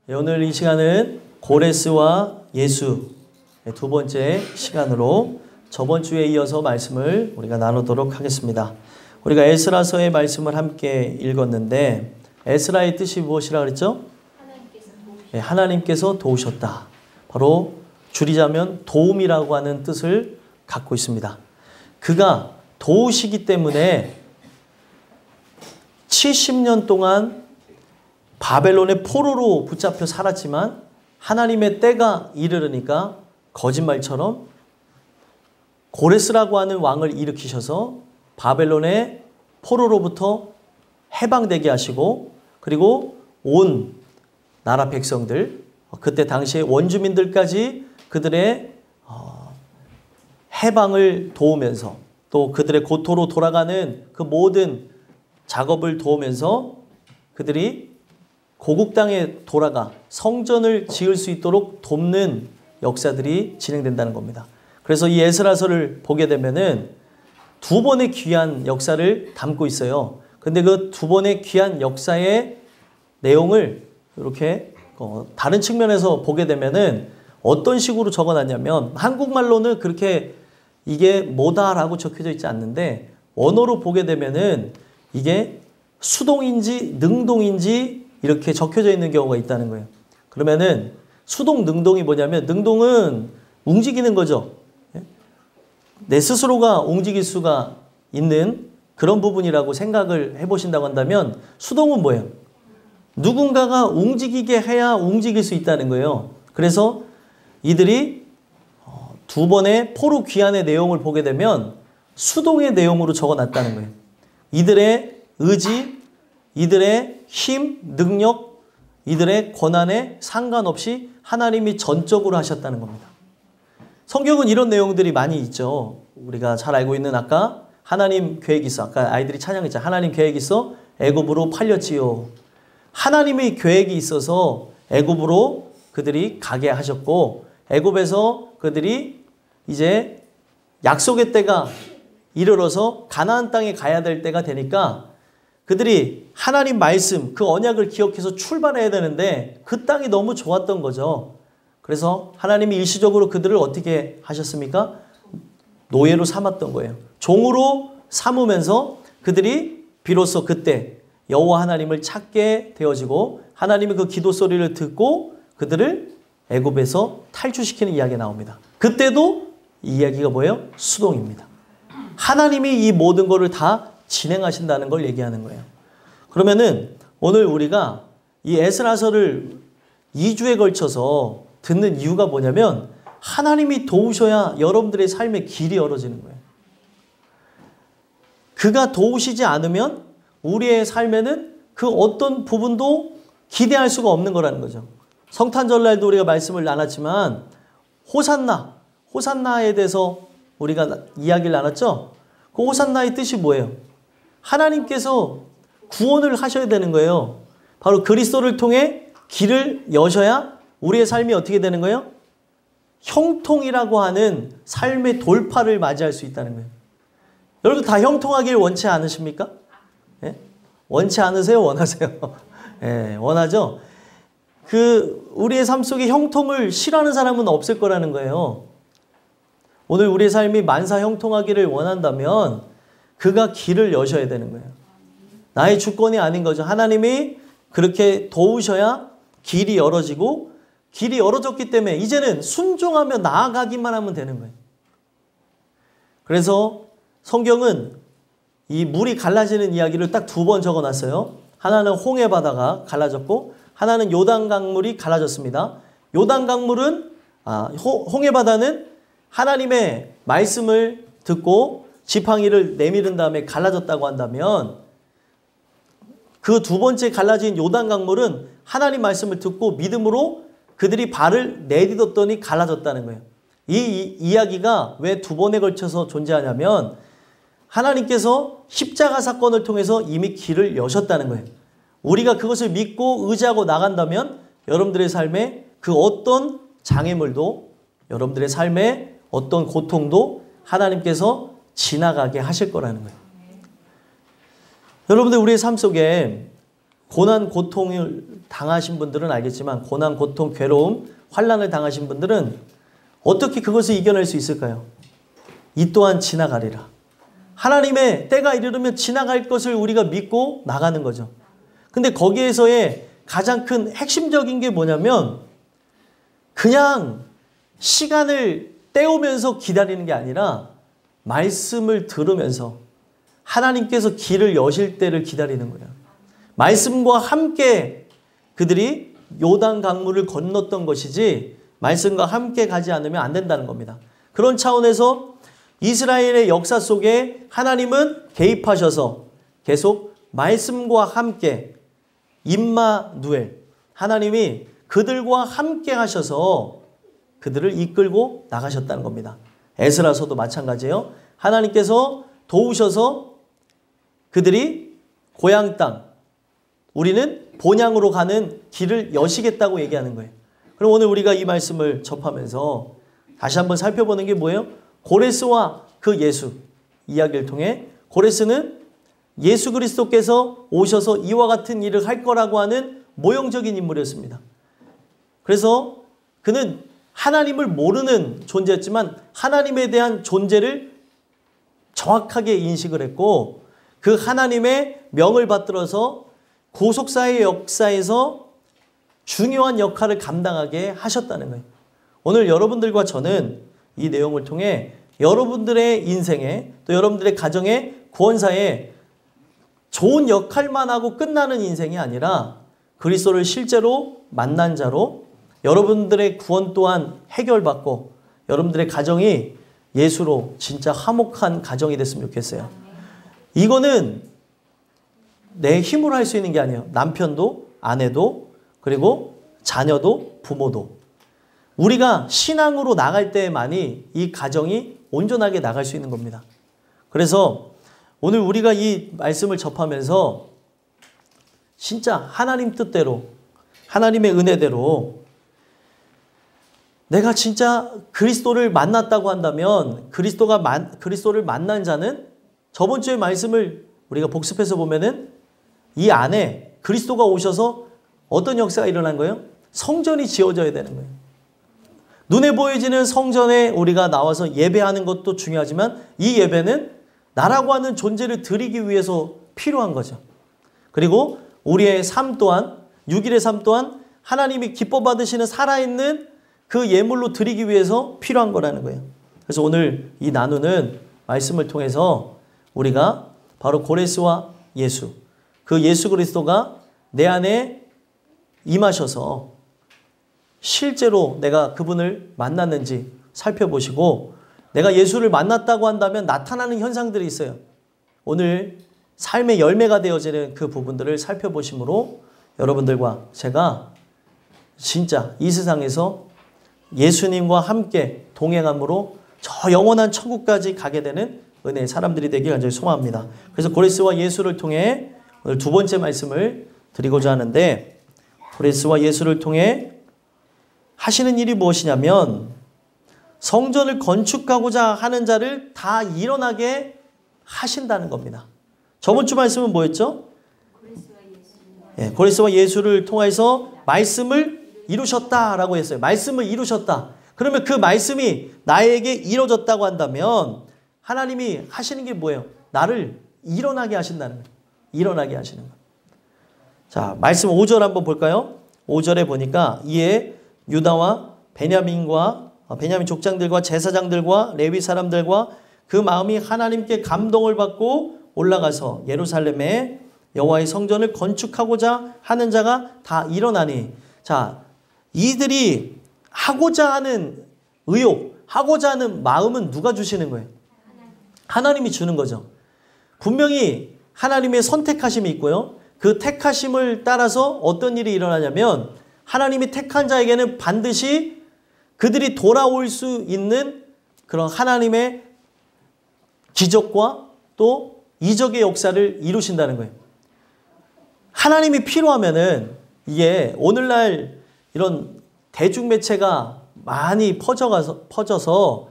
오늘 이 시간은 고레스와 예수 두 번째 시간으로 저번 주에 이어서 말씀을 우리가 나누도록 하겠습니다. 우리가 에스라서의 말씀을 함께 읽었는데 에스라의 뜻이 무엇이라 그랬죠? 하나님께서 도우셨다. 바로 줄이자면 도움이라고 하는 뜻을 갖고 있습니다. 그가 도우시기 때문에 70년 동안 바벨론의 포로로 붙잡혀 살았지만 하나님의 때가 이르르니까 거짓말처럼 고레스라고 하는 왕을 일으키셔서 바벨론의 포로로부터 해방되게 하시고 그리고 온 나라 백성들 그때 당시에 원주민들까지 그들의 해방을 도우면서 또 그들의 고토로 돌아가는 그 모든 작업을 도우면서 그들이 고국 땅에 돌아가 성전을 지을 수 있도록 돕는 역사들이 진행된다는 겁니다. 그래서 이 에스라서를 보게 되면은 두 번의 귀한 역사를 담고 있어요. 근데 그 두 번의 귀한 역사의 내용을 이렇게 다른 측면에서 보게 되면은 어떤 식으로 적어놨냐면 한국말로는 그렇게 이게 뭐다라고 적혀져 있지 않는데 원어로 보게 되면은 이게 수동인지 능동인지 이렇게 적혀져 있는 경우가 있다는 거예요. 그러면은 수동 능동이 뭐냐면 능동은 움직이는 거죠. 내 스스로가 움직일 수가 있는 그런 부분이라고 생각을 해보신다고 한다면 수동은 뭐예요? 누군가가 움직이게 해야 움직일 수 있다는 거예요. 그래서 이들이 두 번의 포로 귀환의 내용을 보게 되면 수동의 내용으로 적어놨다는 거예요. 이들의 의지, 이들의 힘, 능력, 이들의 권한에 상관없이 하나님이 전적으로 하셨다는 겁니다. 성경은 이런 내용들이 많이 있죠. 우리가 잘 알고 있는 아까 하나님 계획이 있어. 아까 아이들이 찬양했잖아요. 하나님 계획이 있어 애굽으로 팔렸지요. 하나님의 계획이 있어서 애굽으로 그들이 가게 하셨고 애굽에서 그들이 이제 약속의 때가 이르러서 가나안 땅에 가야 될 때가 되니까 그들이 하나님 말씀 그 언약을 기억해서 출발해야 되는데 그 땅이 너무 좋았던 거죠. 그래서 하나님이 일시적으로 그들을 어떻게 하셨습니까? 노예로 삼았던 거예요. 종으로 삼으면서 그들이 비로소 그때 여호와 하나님을 찾게 되어지고 하나님이 그 기도 소리를 듣고 그들을 애굽에서 탈출시키는 이야기가 나옵니다. 그때도 이 이야기가 뭐예요? 수동입니다. 하나님이 이 모든 것을 다 진행하신다는 걸 얘기하는 거예요. 그러면은 오늘 우리가 이 에스라서를 2주에 걸쳐서 듣는 이유가 뭐냐면 하나님이 도우셔야 여러분들의 삶의 길이 열어지는 거예요. 그가 도우시지 않으면 우리의 삶에는 그 어떤 부분도 기대할 수가 없는 거라는 거죠. 성탄절날도 우리가 말씀을 나눴지만 호산나에 대해서 우리가 이야기를 나눴죠. 그 호산나의 뜻이 뭐예요? 하나님께서 구원을 하셔야 되는 거예요. 바로 그리스도를 통해 길을 여셔야 우리의 삶이 어떻게 되는 거예요? 형통이라고 하는 삶의 돌파를 맞이할 수 있다는 거예요. 여러분 다 형통하길 원치 않으십니까? 예? 원치 않으세요? 원하세요? 예, 원하죠? 우리의 삶 속에 형통을 싫어하는 사람은 없을 거라는 거예요. 오늘 우리의 삶이 만사 형통하기를 원한다면 그가 길을 여셔야 되는 거예요. 나의 주권이 아닌 거죠. 하나님이 그렇게 도우셔야 길이 열어지고 길이 열어졌기 때문에 이제는 순종하며 나아가기만 하면 되는 거예요. 그래서 성경은 이 물이 갈라지는 이야기를 딱 두 번 적어놨어요. 하나는 홍해 바다가 갈라졌고 하나는 요단 강물이 갈라졌습니다. 요단 강물은 홍해 바다는 하나님의 말씀을 듣고 지팡이를 내밀은 다음에 갈라졌다고 한다면 그 두 번째 갈라진 요단 강물은 하나님 말씀을 듣고 믿음으로 그들이 발을 내딛었더니 갈라졌다는 거예요. 이 이야기가 왜 두 번에 걸쳐서 존재하냐면 하나님께서 십자가 사건을 통해서 이미 길을 여셨다는 거예요. 우리가 그것을 믿고 의지하고 나간다면 여러분들의 삶에 그 어떤 장애물도 여러분들의 삶에 어떤 고통도 하나님께서 지나가게 하실 거라는 거예요. 여러분들 우리의 삶 속에 고난, 고통을 당하신 분들은 알겠지만 고난, 고통, 괴로움, 환난을 당하신 분들은 어떻게 그것을 이겨낼 수 있을까요? 이 또한 지나가리라. 하나님의 때가 이르면 지나갈 것을 우리가 믿고 나가는 거죠. 근데 거기에서의 가장 큰 핵심적인 게 뭐냐면 그냥 시간을 때우면서 기다리는 게 아니라 말씀을 들으면서 하나님께서 길을 여실 때를 기다리는 거예요. 말씀과 함께 그들이 요단 강물을 건넜던 것이지 말씀과 함께 가지 않으면 안 된다는 겁니다. 그런 차원에서 이스라엘의 역사 속에 하나님은 개입하셔서 계속 말씀과 함께 임마누엘, 하나님이 그들과 함께 하셔서 그들을 이끌고 나가셨다는 겁니다. 에스라서도 마찬가지예요. 하나님께서 도우셔서 그들이 고향 땅, 우리는 본향으로 가는 길을 여시겠다고 얘기하는 거예요. 그럼 오늘 우리가 이 말씀을 접하면서 다시 한번 살펴보는 게 뭐예요? 고레스와 그 예수 이야기를 통해 고레스는 예수 그리스도께서 오셔서 이와 같은 일을 할 거라고 하는 모형적인 인물이었습니다. 그래서 그는 하나님을 모르는 존재였지만 하나님에 대한 존재를 정확하게 인식을 했고 그 하나님의 명을 받들어서 구속사의 역사에서 중요한 역할을 감당하게 하셨다는 거예요. 오늘 여러분들과 저는 이 내용을 통해 여러분들의 인생에 또 여러분들의 가정의 구원사에 좋은 역할만 하고 끝나는 인생이 아니라 그리스도를 실제로 만난 자로 여러분들의 구원 또한 해결받고 여러분들의 가정이 예수로 진짜 화목한 가정이 됐으면 좋겠어요. 이거는 내 힘으로 할 수 있는 게 아니에요. 남편도 아내도 그리고 자녀도 부모도. 우리가 신앙으로 나갈 때만이 이 가정이 온전하게 나갈 수 있는 겁니다. 그래서 오늘 우리가 이 말씀을 접하면서 진짜 하나님 뜻대로 하나님의 은혜대로 내가 진짜 그리스도를 만났다고 한다면 그리스도를 만난 자는 저번 주의 말씀을 우리가 복습해서 보면은 이 안에 그리스도가 오셔서 어떤 역사가 일어난 거예요? 성전이 지어져야 되는 거예요. 눈에 보여지는 성전에 우리가 나와서 예배하는 것도 중요하지만 이 예배는 나라고 하는 존재를 드리기 위해서 필요한 거죠. 그리고 우리의 삶 또한 6일의 삶 또한 하나님이 기뻐 받으시는 살아있는 그 예물로 드리기 위해서 필요한 거라는 거예요. 그래서 오늘 이 나누는 말씀을 통해서 우리가 바로 고레스와 예수, 그 예수 그리스도가 내 안에 임하셔서 실제로 내가 그분을 만났는지 살펴보시고 내가 예수를 만났다고 한다면 나타나는 현상들이 있어요. 오늘 삶의 열매가 되어지는 그 부분들을 살펴보심으로 여러분들과 제가 진짜 이 세상에서 예수님과 함께 동행함으로 저 영원한 천국까지 가게 되는 은혜의 사람들이 되길 간절히 소망합니다. 그래서 고레스와 예수를 통해 오늘 두 번째 말씀을 드리고자 하는데 고레스와 예수를 통해 하시는 일이 무엇이냐면 성전을 건축하고자 하는 자를 다 일어나게 하신다는 겁니다. 저번 주 말씀은 뭐였죠? 고레스와 예수를 통해서 말씀을 이루셨다라고 했어요. 말씀을 이루셨다. 그러면 그 말씀이 나에게 이루어졌다고 한다면 하나님이 하시는 게 뭐예요? 나를 일어나게 하신다는 거예요. 일어나게 하시는 거예요. 자, 말씀 5절 한번 볼까요? 5절에 보니까 이에 유다와 베냐민 족장들과 제사장들과 레위 사람들과 그 마음이 하나님께 감동을 받고 올라가서 예루살렘에 여호와의 성전을 건축하고자 하는 자가 다 일어나니. 자, 이들이 하고자 하는 의욕, 하고자 하는 마음은 누가 주시는 거예요? 하나님이 주는 거죠. 분명히 하나님의 선택하심이 있고요. 그 택하심을 따라서 어떤 일이 일어나냐면 하나님이 택한 자에게는 반드시 그들이 돌아올 수 있는 그런 하나님의 기적과 또 이적의 역사를 이루신다는 거예요. 하나님이 필요하면은 이게 오늘날 이런 대중매체가 많이 퍼져서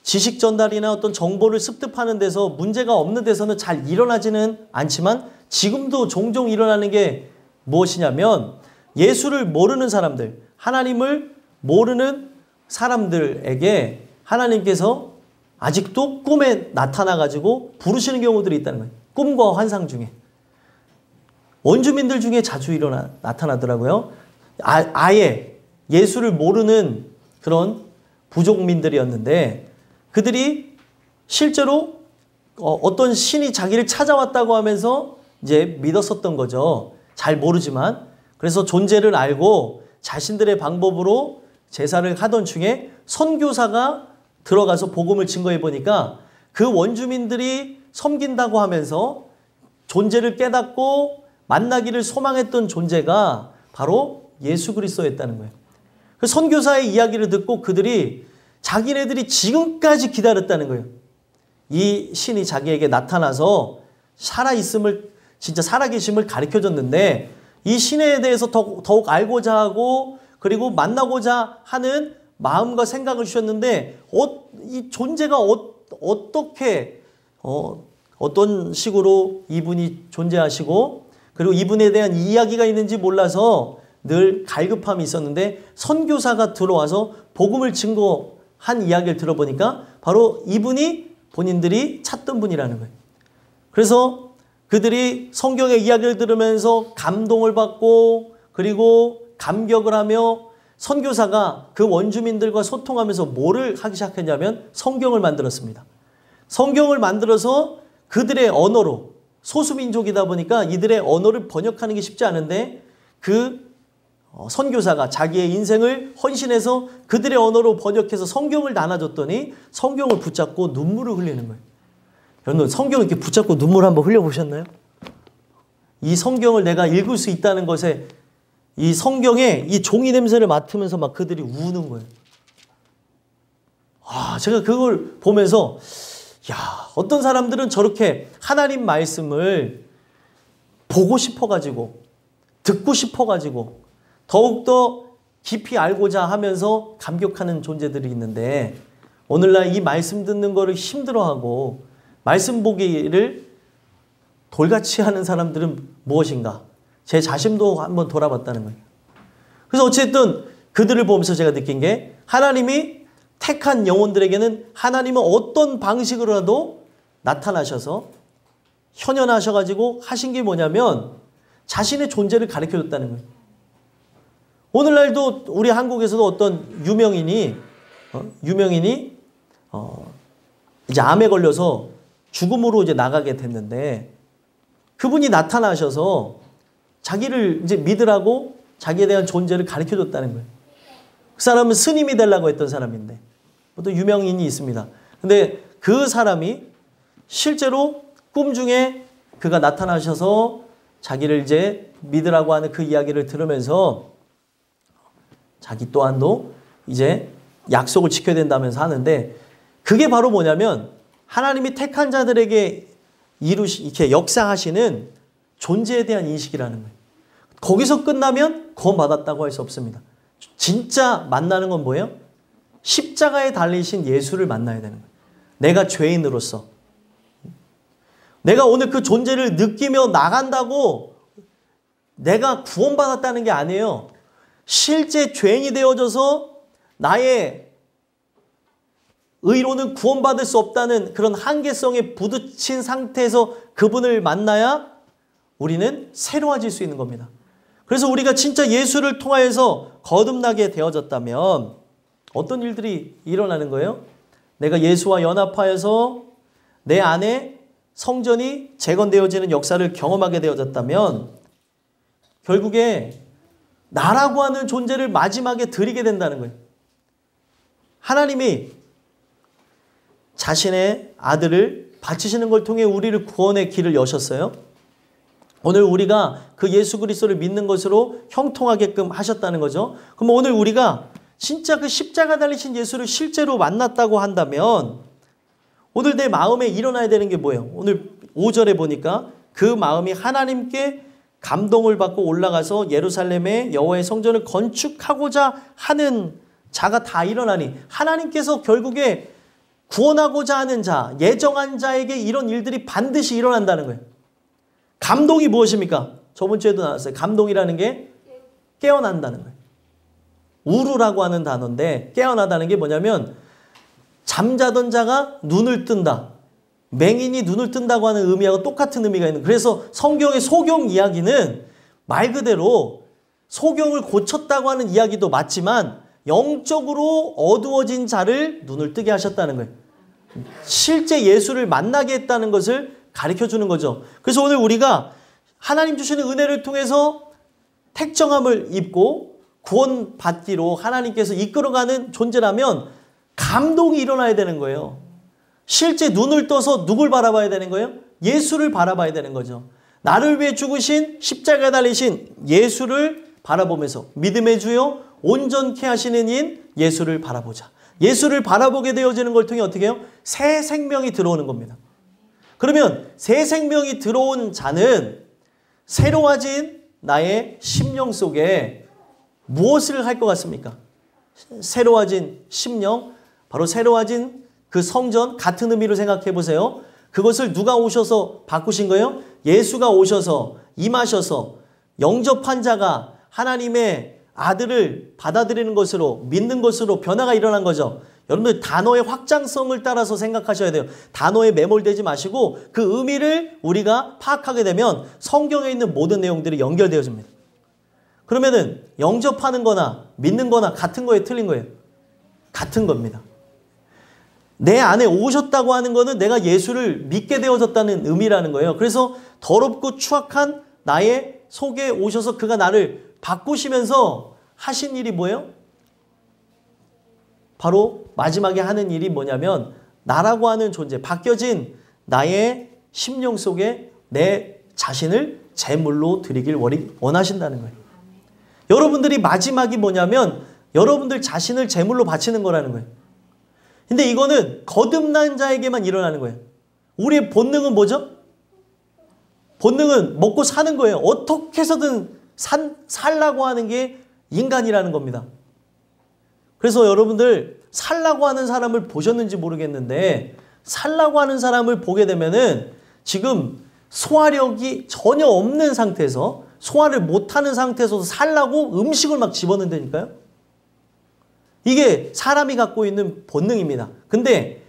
지식 전달이나 어떤 정보를 습득하는 데서 문제가 없는 데서는 잘 일어나지는 않지만 지금도 종종 일어나는 게 무엇이냐면 예수를 모르는 사람들, 하나님을 모르는 사람들에게 하나님께서 아직도 꿈에 나타나가지고 부르시는 경우들이 있다는 거예요. 꿈과 환상 중에. 원주민들 중에 자주 나타나더라고요. 아예 예수를 모르는 그런 부족민들이었는데 그들이 실제로 어떤 신이 자기를 찾아왔다고 하면서 이제 믿었었던 거죠. 잘 모르지만. 그래서 존재를 알고 자신들의 방법으로 제사를 하던 중에 선교사가 들어가서 복음을 증거해 보니까 그 원주민들이 섬긴다고 하면서 존재를 깨닫고 만나기를 소망했던 존재가 바로 예수 그리스도였다는 거예요. 그 선교사의 이야기를 듣고 그들이 자기네들이 지금까지 기다렸다는 거예요. 이 신이 자기에게 나타나서 살아있음을, 진짜 살아계심을 가르쳐줬는데 이 신에 대해서 더욱 알고자 하고 그리고 만나고자 하는 마음과 생각을 주셨는데 이 존재가 어떻게 어떤 식으로 이분이 존재하시고 그리고 이분에 대한 이야기가 있는지 몰라서 늘 갈급함이 있었는데 선교사가 들어와서 복음을 증거한 이야기를 들어보니까 바로 이분이 본인들이 찾던 분이라는 거예요. 그래서 그들이 성경의 이야기를 들으면서 감동을 받고 그리고 감격을 하며 선교사가 그 원주민들과 소통하면서 뭐를 하기 시작했냐면 성경을 만들었습니다. 성경을 만들어서 그들의 언어로, 소수민족이다 보니까 이들의 언어를 번역하는 게 쉽지 않은데 그 선교사가 자기의 인생을 헌신해서 그들의 언어로 번역해서 성경을 나눠줬더니 성경을 붙잡고 눈물을 흘리는 거예요. 여러분 성경을 이렇게 붙잡고 눈물 한번 흘려보셨나요? 이 성경을 내가 읽을 수 있다는 것에 이 성경에 이 종이 냄새를 맡으면서 막 그들이 우는 거예요. 제가 그걸 보면서 어떤 사람들은 저렇게 하나님 말씀을 보고 싶어가지고 듣고 싶어가지고 더욱더 깊이 알고자 하면서 감격하는 존재들이 있는데 오늘날 이 말씀 듣는 거를 힘들어하고 말씀 보기를 돌같이 하는 사람들은 무엇인가? 제 자신도 한번 돌아봤다는 거예요. 그래서 어쨌든 그들을 보면서 제가 느낀 게 하나님이 택한 영혼들에게는 하나님은 어떤 방식으로라도 나타나셔서 현현하셔가지고 하신 게 뭐냐면 자신의 존재를 가르쳐줬다는 거예요. 오늘날도 우리 한국에서도 어떤 유명인이 이제 암에 걸려서 죽음으로 이제 나가게 됐는데 그분이 나타나셔서 자기를 이제 믿으라고 자기에 대한 존재를 가르쳐줬다는 거예요. 그 사람은 스님이 되려고 했던 사람인데 또 유명인이 있습니다. 근데 그 사람이 실제로 꿈 중에 그가 나타나셔서 자기를 이제 믿으라고 하는 그 이야기를 들으면서 자기 또한도 이제 약속을 지켜야 된다면서 하는데 그게 바로 뭐냐면 하나님이 택한 자들에게 이렇게 역사하시는 존재에 대한 인식이라는 거예요. 거기서 끝나면 구원받았다고 할 수 없습니다. 진짜 만나는 건 뭐예요? 십자가에 달리신 예수를 만나야 되는 거예요. 내가 죄인으로서. 내가 오늘 그 존재를 느끼며 나간다고 내가 구원받았다는 게 아니에요. 실제 죄인이 되어져서 나의 의로는 구원받을 수 없다는 그런 한계성에 부딪힌 상태에서 그분을 만나야 우리는 새로워질 수 있는 겁니다. 그래서 우리가 진짜 예수를 통하여서 거듭나게 되어졌다면 어떤 일들이 일어나는 거예요? 내가 예수와 연합하여서 내 안에 성전이 재건되어지는 역사를 경험하게 되어졌다면 결국에 나라고 하는 존재를 마지막에 드리게 된다는 거예요. 하나님이 자신의 아들을 바치시는 걸 통해 우리를 구원의 길을 여셨어요. 오늘 우리가 그 예수 그리스도를 믿는 것으로 형통하게끔 하셨다는 거죠. 그럼 오늘 우리가 진짜 그 십자가 달리신 예수를 실제로 만났다고 한다면 오늘 내 마음에 일어나야 되는 게 뭐예요? 오늘 5절에 보니까 그 마음이 하나님께 감동을 받고 올라가서 예루살렘의 여호와의 성전을 건축하고자 하는 자가 다 일어나니 하나님께서 결국에 구원하고자 하는 자, 예정한 자에게 이런 일들이 반드시 일어난다는 거예요. 감동이 무엇입니까? 저번 주에도 나왔어요. 감동이라는 게 깨어난다는 거예요. 우루라고 하는 단어인데 깨어나다는 게 뭐냐면 잠자던 자가 눈을 뜬다. 맹인이 눈을 뜬다고 하는 의미하고 똑같은 의미가 있는. 그래서 성경의 소경 이야기는 말 그대로 소경을 고쳤다고 하는 이야기도 맞지만 영적으로 어두워진 자를 눈을 뜨게 하셨다는 거예요. 실제 예수를 만나게 했다는 것을 가르쳐주는 거죠. 그래서 오늘 우리가 하나님 주시는 은혜를 통해서 택정함을 입고 구원받기로 하나님께서 이끌어가는 존재라면 감동이 일어나야 되는 거예요. 실제 눈을 떠서 누굴 바라봐야 되는 거예요? 예수를 바라봐야 되는 거죠. 나를 위해 죽으신 십자가에 달리신 예수를 바라보면서 믿음의 주요 온전케 하시는 인 예수를 바라보자. 예수를 바라보게 되어지는 걸 통해 어떻게 해요? 새 생명이 들어오는 겁니다. 그러면 새 생명이 들어온 자는 새로워진 나의 심령 속에 무엇을 할 것 같습니까? 새로워진 심령, 바로 새로워진 그 성전, 같은 의미로 생각해 보세요. 그것을 누가 오셔서 바꾸신 거예요? 예수가 오셔서 임하셔서 영접한 자가 하나님의 아들을 받아들이는 것으로, 믿는 것으로 변화가 일어난 거죠. 여러분들 단어의 확장성을 따라서 생각하셔야 돼요. 단어에 매몰되지 마시고 그 의미를 우리가 파악하게 되면 성경에 있는 모든 내용들이 연결되어집니다. 그러면은 영접하는 거나 믿는 거나 같은 거에 틀린 거예요. 같은 겁니다. 내 안에 오셨다고 하는 거는 내가 예수를 믿게 되어졌다는 의미라는 거예요. 그래서 더럽고 추악한 나의 속에 오셔서 그가 나를 바꾸시면서 하신 일이 뭐예요? 바로 마지막에 하는 일이 뭐냐면 나라고 하는 존재, 바뀌어진 나의 심령 속에 내 자신을 제물로 드리길 원하신다는 거예요. 여러분들이 마지막이 뭐냐면 여러분들 자신을 제물로 바치는 거라는 거예요. 근데 이거는 거듭난 자에게만 일어나는 거예요. 우리의 본능은 뭐죠? 본능은 먹고 사는 거예요. 어떻게 해서든 살라고 하는 게 인간이라는 겁니다. 그래서 여러분들 살라고 하는 사람을 보셨는지 모르겠는데 살라고 하는 사람을 보게 되면은 지금 소화력이 전혀 없는 상태에서 소화를 못하는 상태에서 살라고 음식을 막 집어넣는다니까요. 이게 사람이 갖고 있는 본능입니다. 근데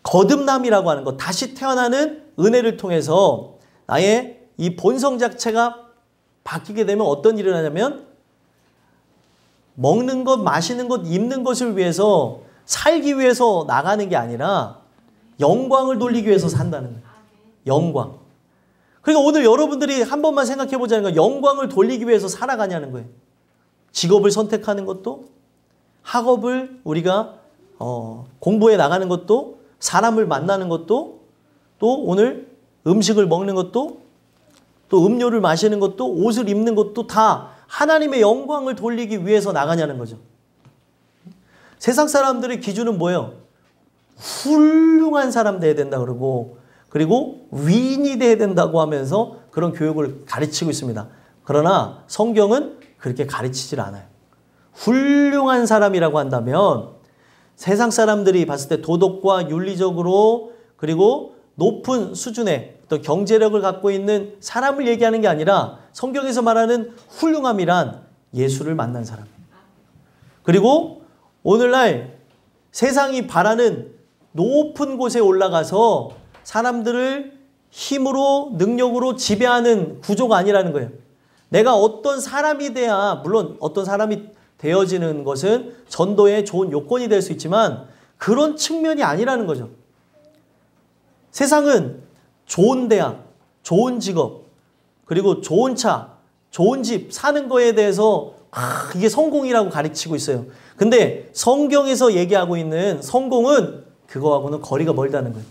거듭남이라고 하는 것, 다시 태어나는 은혜를 통해서 나의 이 본성 자체가 바뀌게 되면 어떤 일이 일어나냐면 먹는 것, 마시는 것, 입는 것을 위해서 살기 위해서 나가는 게 아니라 영광을 돌리기 위해서 산다는 거예요. 영광. 그러니까 오늘 여러분들이 한 번만 생각해 보자는 건 영광을 돌리기 위해서 살아가냐는 거예요. 직업을 선택하는 것도 학업을 우리가 공부해 나가는 것도 사람을 만나는 것도 또 오늘 음식을 먹는 것도 또 음료를 마시는 것도 옷을 입는 것도 다 하나님의 영광을 돌리기 위해서 나가냐는 거죠. 세상 사람들의 기준은 뭐예요? 훌륭한 사람 돼야 된다 그러고 그리고 위인이 돼야 된다고 하면서 그런 교육을 가르치고 있습니다. 그러나 성경은 그렇게 가르치질 않아요. 훌륭한 사람이라고 한다면 세상 사람들이 봤을 때 도덕과 윤리적으로 그리고 높은 수준의 어떤 경제력을 갖고 있는 사람을 얘기하는 게 아니라 성경에서 말하는 훌륭함이란 예수를 만난 사람. 그리고 오늘날 세상이 바라는 높은 곳에 올라가서 사람들을 힘으로 능력으로 지배하는 구조가 아니라는 거예요. 내가 어떤 사람이 돼야 물론 어떤 사람이 되어지는 것은 전도의 좋은 요건이 될 수 있지만 그런 측면이 아니라는 거죠. 세상은 좋은 대학, 좋은 직업, 그리고 좋은 차, 좋은 집 사는 거에 대해서 이게 성공이라고 가르치고 있어요. 근데 성경에서 얘기하고 있는 성공은 그거하고는 거리가 멀다는 거예요.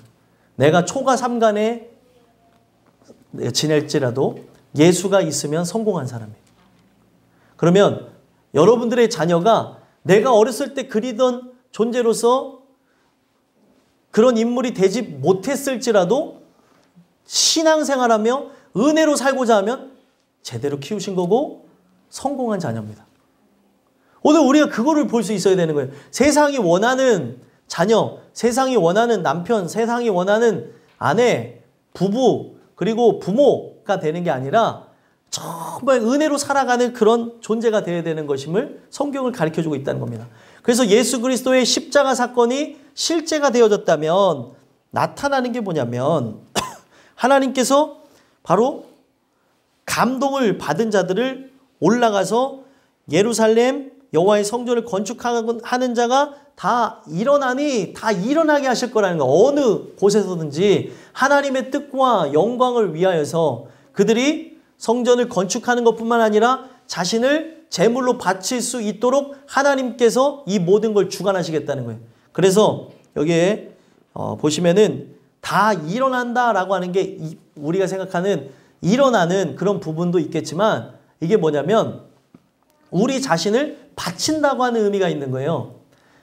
내가 초가 삼간에 지낼지라도 예수가 있으면 성공한 사람이에요. 그러면 여러분들의 자녀가 내가 어렸을 때 그리던 존재로서 그런 인물이 되지 못했을지라도 신앙생활하며 은혜로 살고자 하면 제대로 키우신 거고 성공한 자녀입니다. 오늘 우리가 그거를 볼 수 있어야 되는 거예요. 세상이 원하는 자녀, 세상이 원하는 남편, 세상이 원하는 아내, 부부, 그리고 부모 자녀가 되는 게 아니라 정말 은혜로 살아가는 그런 존재가 되어야 되는 것임을 성경을 가르쳐주고 있다는 겁니다. 그래서 예수 그리스도의 십자가 사건이 실제가 되어졌다면 나타나는 게 뭐냐면 하나님께서 바로 감동을 받은 자들을 올라가서 예루살렘 여호와의 성전을 건축하는 자가 다 일어나게 하실 거라는 거. 어느 곳에서든지 하나님의 뜻과 영광을 위하여서 그들이 성전을 건축하는 것뿐만 아니라 자신을 제물로 바칠 수 있도록 하나님께서 이 모든 걸 주관하시겠다는 거예요. 그래서 여기에 보시면은 다 일어난다라고 하는 게 우리가 생각하는 일어나는 그런 부분도 있겠지만 이게 뭐냐면 우리 자신을 바친다고 하는 의미가 있는 거예요.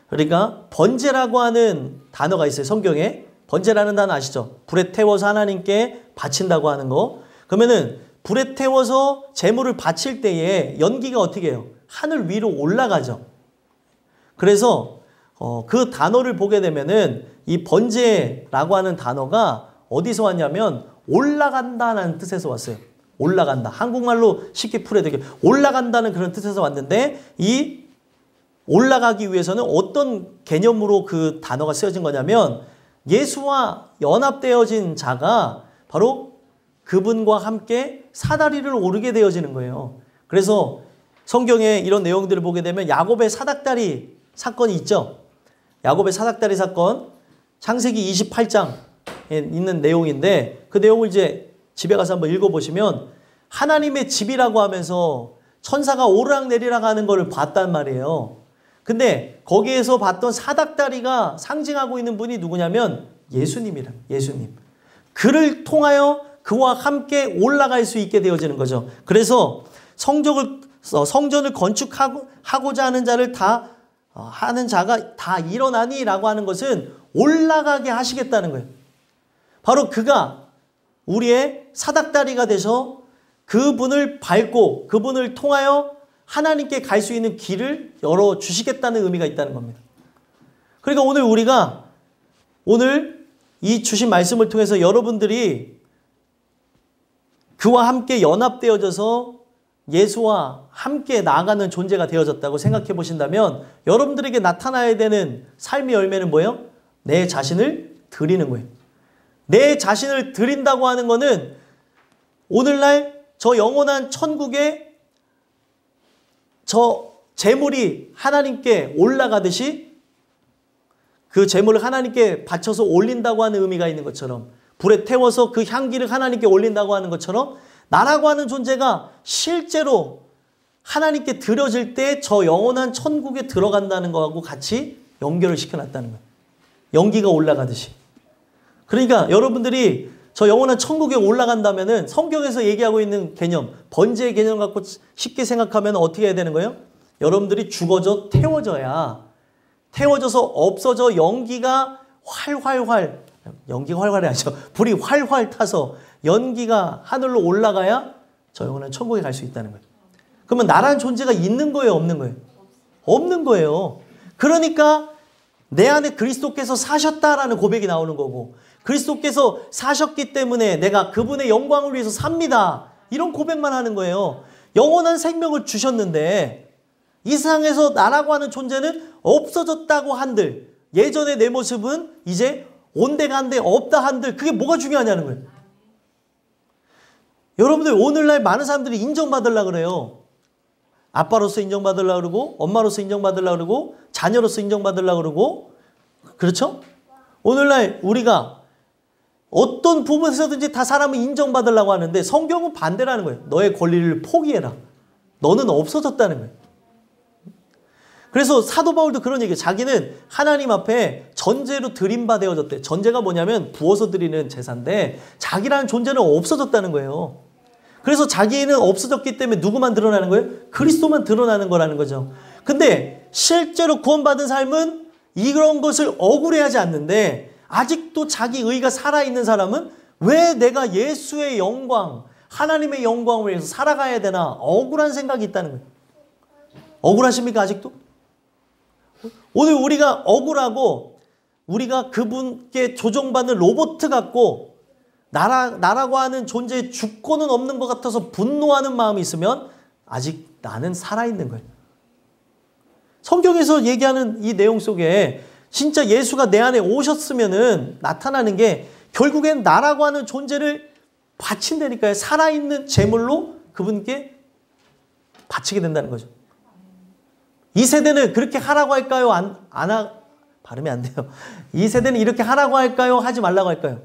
그러니까 번제라고 하는 단어가 있어요. 성경에. 번제라는 단어 아시죠? 불에 태워서 하나님께 바친다고 하는 거. 그러면은 불에 태워서 제물을 바칠 때에 연기가 어떻게 해요? 하늘 위로 올라가죠. 그래서 그 단어를 보게 되면은 이 번제라고 하는 단어가 어디서 왔냐면 올라간다는 뜻에서 왔어요. 올라간다. 한국말로 쉽게 풀어야 되게 올라간다는 그런 뜻에서 왔는데 이 올라가기 위해서는 어떤 개념으로 그 단어가 쓰여진 거냐면 예수와 연합되어진 자가 바로 그분과 함께 사다리를 오르게 되어지는 거예요. 그래서 성경에 이런 내용들을 보게 되면 야곱의 사닥다리 사건이 있죠. 야곱의 사닥다리 사건 창세기 28장에 있는 내용인데 그 내용을 이제 집에 가서 한번 읽어보시면 하나님의 집이라고 하면서 천사가 오르락내리락 하는 걸 봤단 말이에요. 근데 거기에서 봤던 사닥다리가 상징하고 있는 분이 누구냐면 예수님이라. 예수님. 그를 통하여 그와 함께 올라갈 수 있게 되어지는 거죠. 그래서 성전을 건축하고자 하는 자를 하는 자가 다 일어나니라고 하는 것은 올라가게 하시겠다는 거예요. 바로 그가 우리의 사닥다리가 돼서 그분을 밟고 그분을 통하여 하나님께 갈 수 있는 길을 열어주시겠다는 의미가 있다는 겁니다. 그러니까 오늘 이 주신 말씀을 통해서 여러분들이 그와 함께 연합되어져서 예수와 함께 나아가는 존재가 되어졌다고 생각해 보신다면 여러분들에게 나타나야 되는 삶의 열매는 뭐예요? 내 자신을 드리는 거예요. 내 자신을 드린다고 하는 거는 오늘날 저 영원한 천국에 저 제물이 하나님께 올라가듯이 그 제물을 하나님께 바쳐서 올린다고 하는 의미가 있는 것처럼 불에 태워서 그 향기를 하나님께 올린다고 하는 것처럼 나라고 하는 존재가 실제로 하나님께 드려질 때 저 영원한 천국에 들어간다는 거하고 같이 연결을 시켜놨다는 거예요. 연기가 올라가듯이. 그러니까 여러분들이 저 영원한 천국에 올라간다면은 성경에서 얘기하고 있는 개념, 번제의 개념 갖고 쉽게 생각하면 어떻게 해야 되는 거예요? 여러분들이 죽어져 태워져서 없어져 연기가 활활이 아니죠. 불이 활활 타서 연기가 하늘로 올라가야 저 영원한 천국에 갈 수 있다는 거예요. 그러면 나라는 존재가 있는 거예요, 없는 거예요? 없는 거예요. 그러니까 내 안에 그리스도께서 사셨다라는 고백이 나오는 거고 그리스도께서 사셨기 때문에 내가 그분의 영광을 위해서 삽니다. 이런 고백만 하는 거예요. 영원한 생명을 주셨는데 이 세상에서 나라고 하는 존재는 없어졌다고 한들 예전의 내 모습은 이제 온데간데 없다 한들 그게 뭐가 중요하냐는 거예요. 여러분들 오늘날 많은 사람들이 인정받으려고 그래요. 아빠로서 인정받으려고 그러고 엄마로서 인정받으려고 그러고 자녀로서 인정받으려고 그러고 그렇죠? 오늘날 우리가 어떤 부분에서든지 다 사람을 인정받으려고 하는데 성경은 반대라는 거예요. 너의 권리를 포기해라. 너는 없어졌다는 거예요. 그래서 사도 바울도 그런 얘기예요. 자기는 하나님 앞에 전제로 드림바 되어졌대. 전제가 뭐냐면 부어서 드리는 제사인데 자기라는 존재는 없어졌다는 거예요. 그래서 자기는 없어졌기 때문에 누구만 드러나는 거예요? 그리스도만 드러나는 거라는 거죠. 근데 실제로 구원받은 삶은 이런 것을 억울해하지 않는데 아직도 자기 의가 살아있는 사람은 왜 내가 예수의 영광, 하나님의 영광을 위해서 살아가야 되나 억울한 생각이 있다는 거예요. 억울하십니까 아직도? 오늘 우리가 억울하고 우리가 그분께 조종받는 로봇 같고 나라고 하는 존재에 주권은 없는 것 같아서 분노하는 마음이 있으면 아직 나는 살아있는 거예요. 성경에서 얘기하는 이 내용 속에 진짜 예수가 내 안에 오셨으면은 나타나는 게 결국엔 나라고 하는 존재를 바친다니까요. 살아있는 제물로 그분께 바치게 된다는 거죠. 이 세대는 그렇게 하라고 할까요? 발음이 안 돼요. 이 세대는 이렇게 하라고 할까요? 하지 말라고 할까요?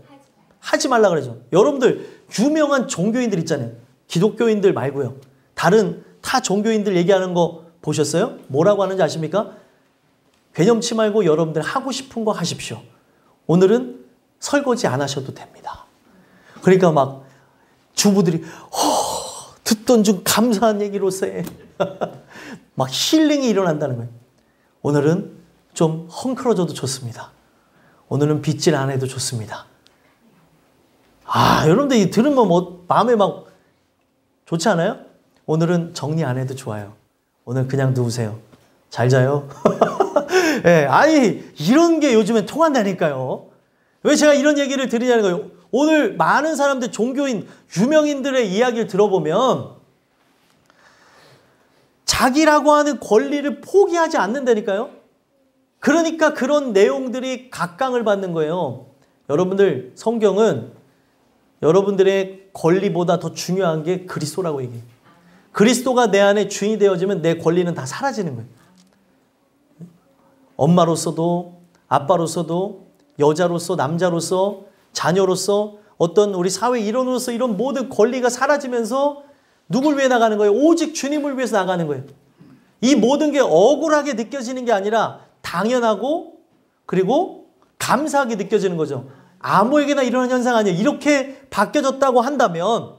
하지 말라고 그러죠. 여러분들 유명한 종교인들 있잖아요. 기독교인들 말고요. 다른 타 종교인들 얘기하는 거 보셨어요? 뭐라고 하는지 아십니까? 괴념치 말고 여러분들 하고 싶은 거 하십시오. 오늘은 설거지 안 하셔도 됩니다. 그러니까 막 주부들이 듣던 중 감사한 얘기로서 막 힐링이 일어난다는 거예요. 오늘은 좀 헝클어져도 좋습니다. 오늘은 빗질 안 해도 좋습니다. 여러분들 이 들으면 뭐 마음에 막 좋지 않아요? 오늘은 정리 안 해도 좋아요. 오늘 그냥 누우세요. 잘 자요. 네, 이런 게 요즘엔 통한다니까요. 왜 제가 이런 얘기를 드리냐는 거예요. 오늘 많은 사람들, 종교인, 유명인들의 이야기를 들어보면 자기라고 하는 권리를 포기하지 않는다니까요. 그러니까 그런 내용들이 각광을 받는 거예요. 여러분들, 성경은 여러분들의 권리보다 더 중요한 게 그리스도라고 얘기해요. 그리스도가 내 안에 주인이 되어지면 내 권리는 다 사라지는 거예요. 엄마로서도 아빠로서도 여자로서 남자로서 자녀로서 어떤 우리 사회 일원으로서 이런 모든 권리가 사라지면서 누굴 위해 나가는 거예요? 오직 주님을 위해서 나가는 거예요. 이 모든 게 억울하게 느껴지는 게 아니라 당연하고 그리고 감사하게 느껴지는 거죠. 아무에게나 일어나는 현상 아니에요. 이렇게 바뀌어졌다고 한다면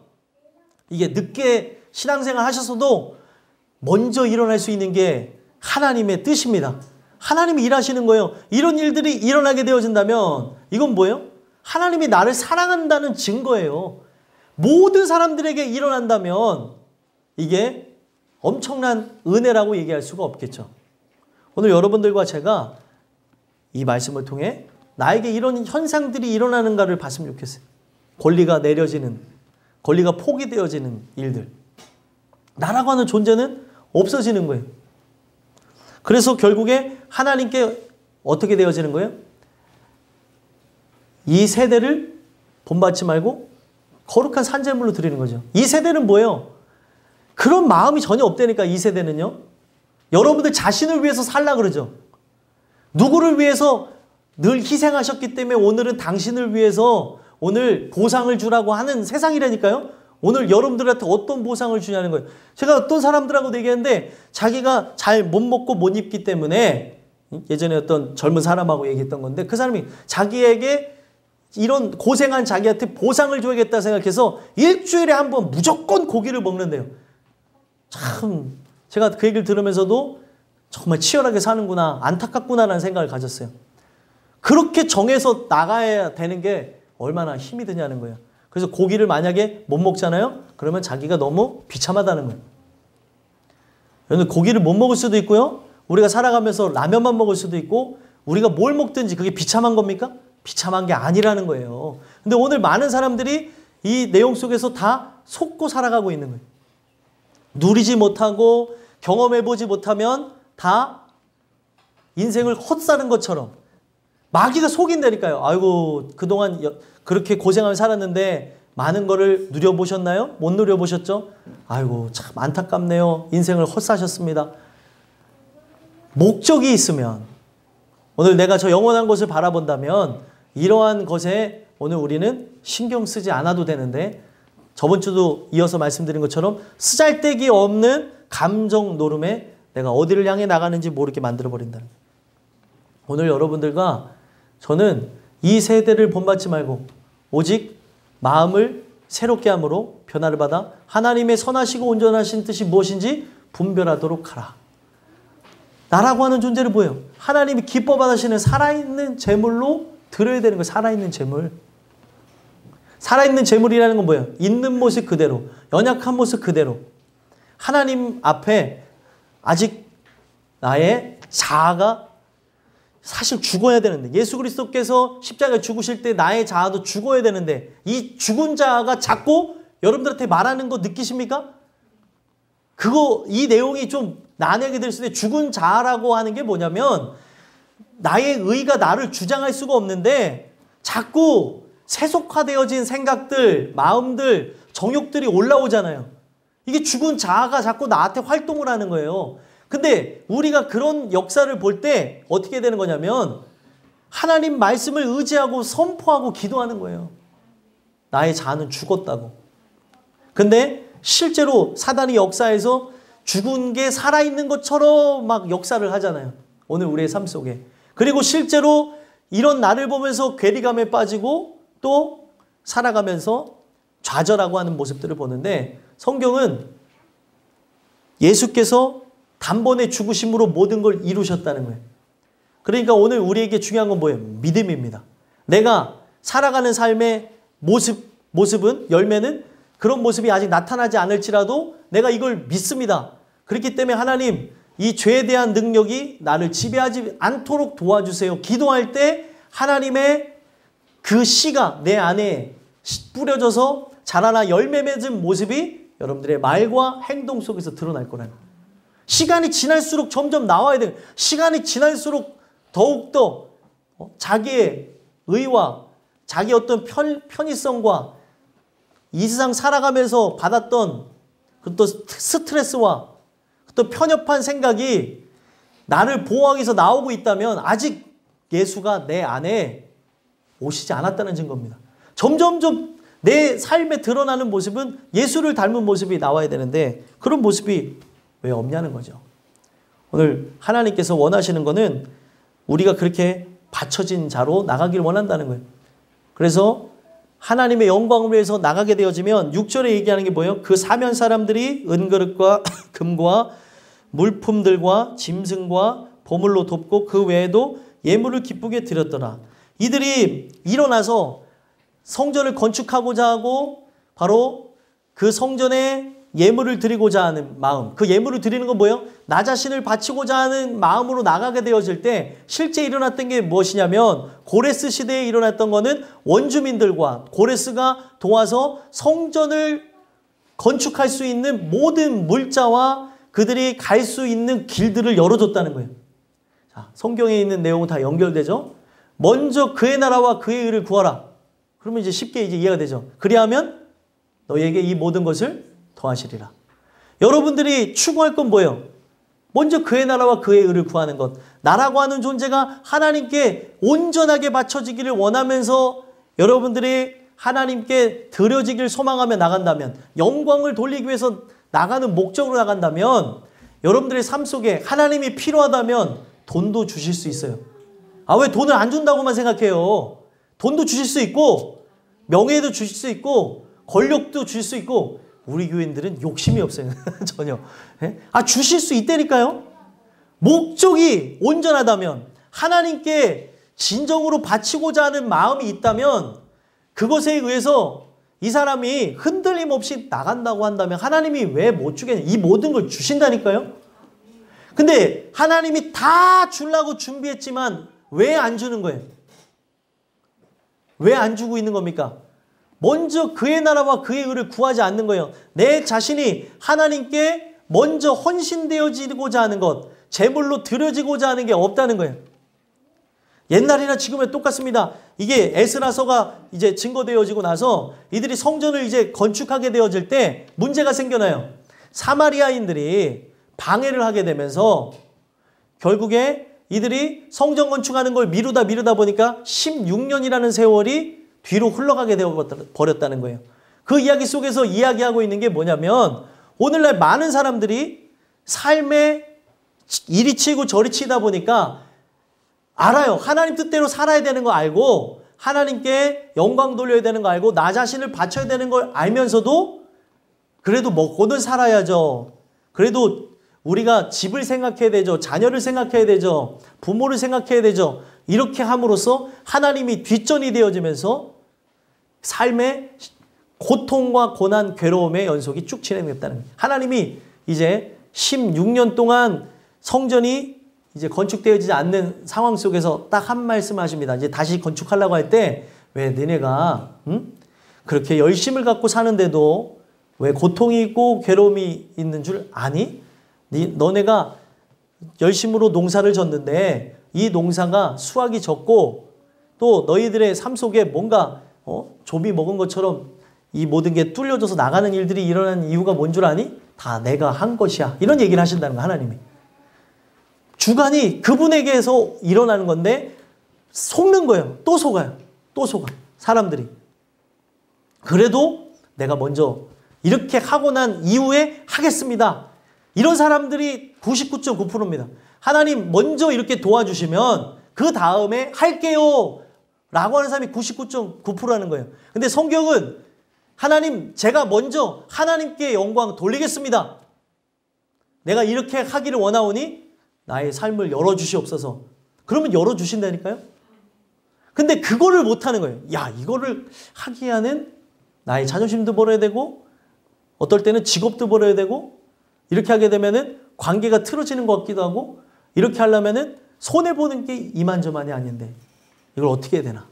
이게 늦게 신앙생활 하셨어도 먼저 일어날 수 있는 게 하나님의 뜻입니다. 하나님이 일하시는 거예요. 이런 일들이 일어나게 되어진다면 이건 뭐예요? 하나님이 나를 사랑한다는 증거예요. 모든 사람들에게 일어난다면 이게 엄청난 은혜라고 얘기할 수가 없겠죠. 오늘 여러분들과 제가 이 말씀을 통해 나에게 이런 현상들이 일어나는가를 봤으면 좋겠어요. 권리가 내려지는, 권리가 포기되어지는 일들. 나라고 하는 존재는 없어지는 거예요. 그래서 결국에 하나님께 어떻게 되어지는 거예요? 이 세대를 본받지 말고 거룩한 산재물로 드리는 거죠. 이 세대는 뭐예요? 그런 마음이 전혀 없다니까. 이 세대는요. 여러분들 자신을 위해서 살라 그러죠. 누구를 위해서 늘 희생하셨기 때문에 오늘은 당신을 위해서 오늘 보상을 주라고 하는 세상이라니까요. 오늘 여러분들한테 어떤 보상을 주냐는 거예요. 제가 어떤 사람들하고 얘기했는데 자기가 잘 못 먹고 못 입기 때문에 예전에 어떤 젊은 사람하고 얘기했던 건데 그 사람이 자기에게 이런 고생한 자기한테 보상을 줘야겠다 생각해서 일주일에 한 번 무조건 고기를 먹는데요. 참 제가 그 얘기를 들으면서도 정말 치열하게 사는구나, 안타깝구나라는 생각을 가졌어요. 그렇게 정해서 나가야 되는 게 얼마나 힘이 드냐는 거예요. 그래서 고기를 만약에 못 먹잖아요. 그러면 자기가 너무 비참하다는 거예요. 여러분 고기를 못 먹을 수도 있고요. 우리가 살아가면서 라면만 먹을 수도 있고 우리가 뭘 먹든지 그게 비참한 겁니까? 비참한 게 아니라는 거예요. 근데 오늘 많은 사람들이 이 내용 속에서 다 속고 살아가고 있는 거예요. 누리지 못하고 경험해보지 못하면 다 인생을 헛사는 것처럼 마귀가 속인다니까요. 아이고 그동안 그렇게 고생하며 살았는데 많은 거를 누려보셨나요? 못 누려보셨죠? 아이고 참 안타깝네요. 인생을 헛사셨습니다. 목적이 있으면 오늘 내가 저 영원한 것을 바라본다면 이러한 것에 오늘 우리는 신경 쓰지 않아도 되는데 저번 주도 이어서 말씀드린 것처럼 쓰잘데기 없는 감정 노름에 내가 어디를 향해 나가는지 모르게 만들어버린다는 거예요. 오늘 여러분들과 저는 이 세대를 본받지 말고 오직 마음을 새롭게 함으로 변화를 받아 하나님의 선하시고 온전하신 뜻이 무엇인지 분별하도록 하라. 나라고 하는 존재를 뭐예요? 하나님이 기뻐 받으시는 살아있는 제물로 드려야 되는 거예요. 살아있는 제물. 살아있는 제물이라는 건 뭐예요? 있는 모습 그대로, 연약한 모습 그대로. 하나님 앞에 아직 나의 자아가 사실 죽어야 되는데, 예수 그리스도께서 십자가에 죽으실 때 나의 자아도 죽어야 되는데, 이 죽은 자아가 자꾸 여러분들한테 말하는 거 느끼십니까? 이 내용이 좀 난해하게 될 수도 있는데, 죽은 자아라고 하는 게 뭐냐면 나의 의가 나를 주장할 수가 없는데 자꾸 세속화되어진 생각들, 마음들, 정욕들이 올라오잖아요. 이게 죽은 자아가 자꾸 나한테 활동을 하는 거예요. 근데 우리가 그런 역사를 볼 때 어떻게 되는 거냐면 하나님 말씀을 의지하고 선포하고 기도하는 거예요. 나의 자아는 죽었다고. 근데 실제로 사단이 역사에서 죽은 게 살아있는 것처럼 막 역사를 하잖아요. 오늘 우리의 삶 속에. 그리고 실제로 이런 나를 보면서 괴리감에 빠지고 또 살아가면서 좌절하고 하는 모습들을 보는데, 성경은 예수께서 단번에 죽으심으로 모든 걸 이루셨다는 거예요. 그러니까 오늘 우리에게 중요한 건 뭐예요? 믿음입니다. 내가 살아가는 삶의 모습은, 열매는 그런 모습이 아직 나타나지 않을지라도 내가 이걸 믿습니다. 그렇기 때문에 하나님, 이 죄에 대한 능력이 나를 지배하지 않도록 도와주세요. 기도할 때 하나님의 그 씨가 내 안에 뿌려져서 자라나 열매 맺은 모습이 여러분들의 말과 행동 속에서 드러날 거라는 거예요. 시간이 지날수록 점점 나와야 돼요. 시간이 지날수록 더욱더 자기의 의와 자기 어떤 편의성과 이 세상 살아가면서 받았던 또 스트레스와 또 편협한 생각이 나를 보호하기 위해서 나오고 있다면 아직 예수가 내 안에 오시지 않았다는 증거입니다. 점점점 내 삶에 드러나는 모습은 예수를 닮은 모습이 나와야 되는데 그런 모습이 왜 없냐는 거죠. 오늘 하나님께서 원하시는 거는 우리가 그렇게 받쳐진 자로 나가기를 원한다는 거예요. 그래서 하나님의 영광을 위해서 나가게 되어지면 6절에 얘기하는 게 뭐예요? 그 사면 사람들이 은그릇과 금과 물품들과 짐승과 보물로 돕고 그 외에도 예물을 기쁘게 드렸더라. 이들이 일어나서 성전을 건축하고자 하고 바로 그 성전에 예물을 드리고자 하는 마음, 그 예물을 드리는 건 뭐예요? 나 자신을 바치고자 하는 마음으로 나가게 되어질 때 실제 일어났던 게 무엇이냐면 고레스 시대에 일어났던 거는 원주민들과 고레스가 도와서 성전을 건축할 수 있는 모든 물자와 그들이 갈 수 있는 길들을 열어줬다는 거예요. 자, 성경에 있는 내용은 다 연결되죠? 먼저 그의 나라와 그의 의를 구하라. 그러면 이제 쉽게 이해가 되죠. 그리하면 너희에게 이 모든 것을 더하시리라. 여러분들이 추구할 건 뭐예요? 먼저 그의 나라와 그의 의를 구하는 것. 나라고 하는 존재가 하나님께 온전하게 바쳐지기를 원하면서 여러분들이 하나님께 드려지기를 소망하며 나간다면, 영광을 돌리기 위해서 나가는 목적으로 나간다면 여러분들의 삶 속에 하나님이 필요하다면 돈도 주실 수 있어요. 아, 왜 돈을 안 준다고만 생각해요? 돈도 주실 수 있고 명예도 주실 수 있고 권력도 주실 수 있고 우리 교인들은 욕심이 없어요. 전혀. 아, 주실 수 있다니까요. 목적이 온전하다면, 하나님께 진정으로 바치고자 하는 마음이 있다면 그것에 의해서 이 사람이 흔들림 없이 나간다고 한다면 하나님이 왜 못 주겠냐. 이 모든 걸 주신다니까요. 근데 하나님이 다 주려고 준비했지만 왜 안 주는 거예요? 왜 안 주고 있는 겁니까? 먼저 그의 나라와 그의 의를 구하지 않는 거예요. 내 자신이 하나님께 먼저 헌신되어지고자 하는 것, 제물로 드려지고자 하는 게 없다는 거예요. 옛날이나 지금에 똑같습니다. 이게 에스라서가 이제 증거되어지고 나서 이들이 성전을 이제 건축하게 되어질 때 문제가 생겨나요. 사마리아인들이 방해를 하게 되면서 결국에 이들이 성전 건축하는 걸 미루다 보니까 16년이라는 세월이 뒤로 흘러가게 되어버렸다는 거예요. 그 이야기 속에서 이야기하고 있는 게 뭐냐면 오늘날 많은 사람들이 삶에 이리 치고 저리 치다 보니까 알아요. 하나님 뜻대로 살아야 되는 거 알고 하나님께 영광 돌려야 되는 거 알고 나 자신을 바쳐야 되는 걸 알면서도 그래도 먹고는 살아야죠. 그래도 우리가 집을 생각해야 되죠. 자녀를 생각해야 되죠. 부모를 생각해야 되죠. 이렇게 함으로써 하나님이 뒷전이 되어지면서 삶의 고통과 고난, 괴로움의 연속이 쭉 진행됐다는 거예요. 하나님이 이제 16년 동안 성전이 이제 건축되어지지 않는 상황 속에서 딱 한 말씀 하십니다. 이제 다시 건축하려고 할 때 왜 너네가 그렇게 열심을 갖고 사는데도 왜 고통이 있고 괴로움이 있는 줄 아니? 너네가 열심으로 농사를 졌는데 이 농사가 수확이 적고 또 너희들의 삶 속에 뭔가 조미 먹은 것처럼 이 모든 게 뚫려져서 나가는 일들이 일어나는 이유가 뭔 줄 아니? 다 내가 한 것이야. 이런 얘기를 하신다는 거야, 하나님이. 주관이 그분에게서 일어나는 건데 속는 거예요. 또 속아요. 또 속아. 사람들이. 그래도 내가 먼저 이렇게 하고 난 이후에 하겠습니다. 이런 사람들이 99.9%입니다. 하나님 먼저 이렇게 도와주시면 그 다음에 할게요 라고 하는 사람이 99.9%라는 거예요. 근데 성경은 하나님 제가 먼저 하나님께 영광 돌리겠습니다. 내가 이렇게 하기를 원하오니 나의 삶을 열어주시옵소서. 그러면 열어주신다니까요. 근데 그거를 못하는 거예요. 야, 이거를 하기 위한 나의 자존심도 버려야 되고 어떨 때는 직업도 버려야 되고 이렇게 하게 되면은 관계가 틀어지는 것 같기도 하고 이렇게 하려면은 손해보는 게 이만저만이 아닌데 이걸 어떻게 해야 되나.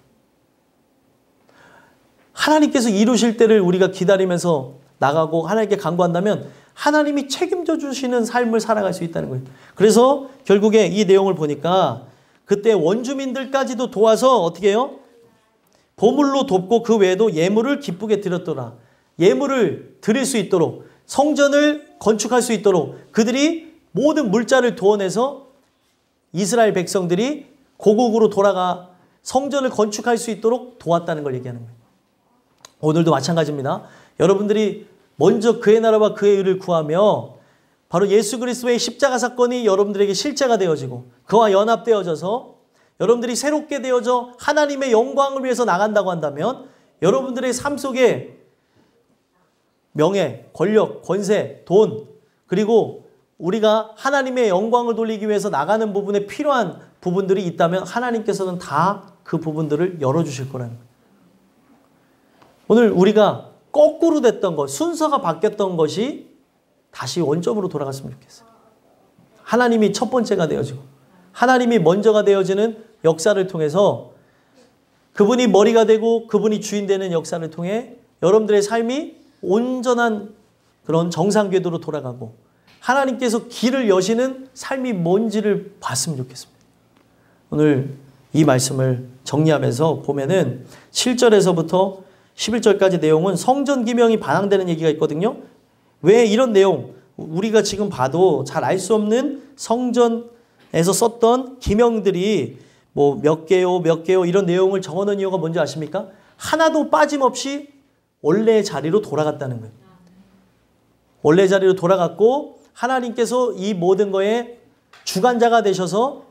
하나님께서 이루실 때를 우리가 기다리면서 나가고 하나님께 간구한다면 하나님이 책임져 주시는 삶을 살아갈 수 있다는 거예요. 그래서 결국에 이 내용을 보니까 그때 원주민들까지도 도와서 어떻게 해요? 보물로 돕고 그 외에도 예물을 기쁘게 드렸더라. 예물을 드릴 수 있도록 성전을 건축할 수 있도록 그들이 모든 물자를 도원해서 이스라엘 백성들이 고국으로 돌아가 성전을 건축할 수 있도록 도왔다는 걸 얘기하는 거예요. 오늘도 마찬가지입니다. 여러분들이 먼저 그의 나라와 그의 의를 구하며 바로 예수 그리스도의 십자가 사건이 여러분들에게 실제가 되어지고 그와 연합되어져서 여러분들이 새롭게 되어져 하나님의 영광을 위해서 나간다고 한다면 여러분들의 삶 속에 명예, 권력, 권세, 돈 그리고 우리가 하나님의 영광을 돌리기 위해서 나가는 부분에 필요한 부분들이 있다면 하나님께서는 다 그 부분들을 열어주실 거라는 거예요. 오늘 우리가 거꾸로 됐던 것, 순서가 바뀌었던 것이 다시 원점으로 돌아갔으면 좋겠어요. 하나님이 첫 번째가 되어지고 하나님이 먼저가 되어지는 역사를 통해서 그분이 머리가 되고 그분이 주인 되는 역사를 통해 여러분들의 삶이 온전한 그런 정상 궤도로 돌아가고 하나님께서 길을 여시는 삶이 뭔지를 봤으면 좋겠습니다. 오늘 이 말씀을 정리하면서 보면은 7절에서부터 11절까지 내용은 성전 기명이 반항되는 얘기가 있거든요. 왜 이런 내용 우리가 지금 봐도 잘 알 수 없는 성전에서 썼던 기명들이 뭐 몇 개요 이런 내용을 적어놓은 이유가 뭔지 아십니까? 하나도 빠짐없이 원래 자리로 돌아갔다는 거예요. 원래 자리로 돌아갔고 하나님께서 이 모든 거에 주관자가 되셔서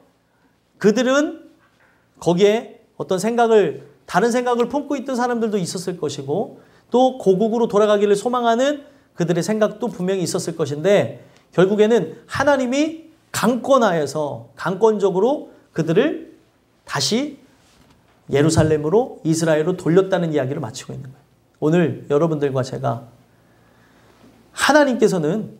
그들은 거기에 어떤 다른 생각을 품고 있던 사람들도 있었을 것이고 또 고국으로 돌아가기를 소망하는 그들의 생각도 분명히 있었을 것인데 결국에는 하나님이 강권하여서 강권적으로 그들을 다시 예루살렘으로 이스라엘로 돌렸다는 이야기를 마치고 있는 거예요. 오늘 여러분들과 제가 하나님께서는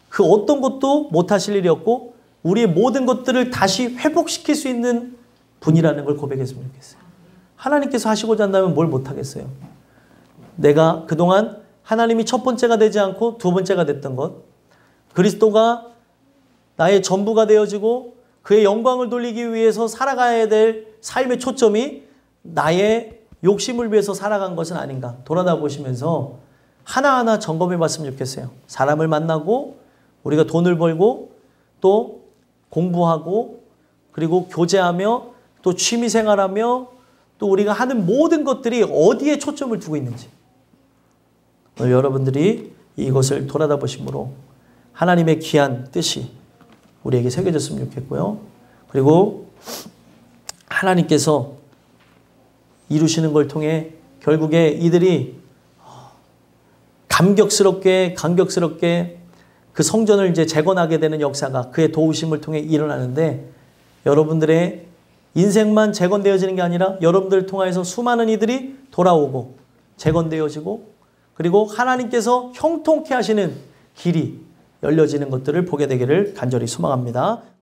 그 어떤 것도 못하실 일이 없고 우리의 모든 것들을 다시 회복시킬 수 있는 분이라는 걸 고백했으면 좋겠어요. 하나님께서 하시고자 한다면 뭘 못하겠어요. 내가 그동안 하나님이 첫 번째가 되지 않고 두 번째가 됐던 것, 그리스도가 나의 전부가 되어지고 그의 영광을 돌리기 위해서 살아가야 될 삶의 초점이 나의 욕심을 위해서 살아간 것은 아닌가 돌아다 보시면서 하나하나 점검해 봤으면 좋겠어요. 사람을 만나고 우리가 돈을 벌고 또 공부하고 그리고 교제하며 또 취미생활하며 또 우리가 하는 모든 것들이 어디에 초점을 두고 있는지 오늘 여러분들이 이것을 돌아다 보심으로 하나님의 귀한 뜻이 우리에게 새겨졌으면 좋겠고요. 그리고 하나님께서 이루시는 걸 통해 결국에 이들이 감격스럽게 그 성전을 이제 재건하게 되는 역사가 그의 도우심을 통해 일어나는데 여러분들의 인생만 재건되어지는 게 아니라 여러분들을 통해서 수많은 이들이 돌아오고 재건되어지고 그리고 하나님께서 형통케 하시는 길이 열려지는 것들을 보게 되기를 간절히 소망합니다.